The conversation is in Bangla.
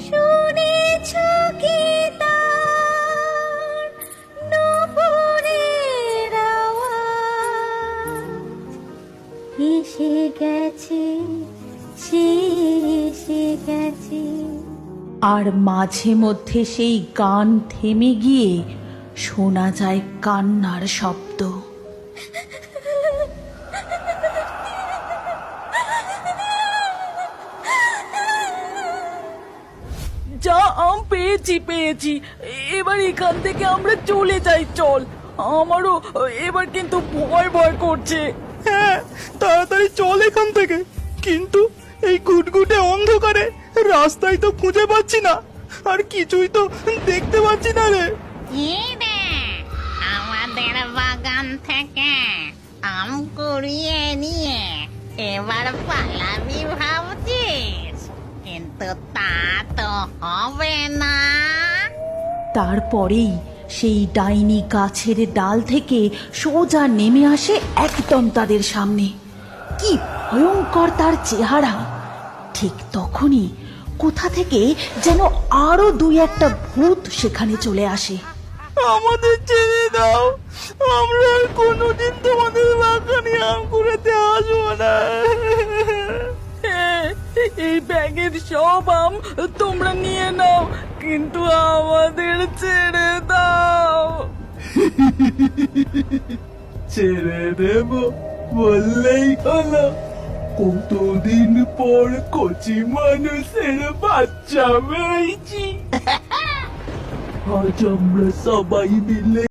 শুনেছ কি তার নূপুরের আওয়াজ? এসে গেছে, সে এসে গেছে। আর মাঝে মধ্যে সেই গান থেমে গিয়ে শোনা যায় কান্নার শব্দ। যা পেয়েছি পেয়েছি, এবার এখান থেকে আমরা চলে যাই, চল। আমারও এবার কিন্তু ভয় ভয় করছে। হ্যাঁ, তাড়াতাড়ি চল এখান থেকে। কিন্তু এই ঘুটঘুটে অন্ধকারে রাস্তায় তো খুঁজে পাচ্ছি না, আর কিছুই তো দেখতে পাচ্ছি না রে। এই রে, আমাদের বাগান থেকে আম কুড়িয়ে নিয়ে এবার পালাবি ভাবছিস, কিন্তু তা তো হবে না। তারপরেই সেই ডাইনি গাছের ডাল থেকে সোজা নেমে আসে একদম তাদের সামনে। কি ভয়ঙ্কর তার চেহারা! ঠিক তখনই কোথা থেকে যেন আরো দুই একটা ভূত সেখানে চলে আসে। আমাদের ছেড়ে দাও, আমরা আর কোনোদিন তোমাদের বাগানে আম কুড়াতে আসবো না। এই ব্যাগের সব আম তোমরা নিয়ে নাও, কিন্তু আমাদের ছেড়ে দাও। ছেড়ে দেব বললেই হলো? কতদিন পর কচি মানুষের বাচ্চা পেয়েছি। আজ আমরা সবাই মিলে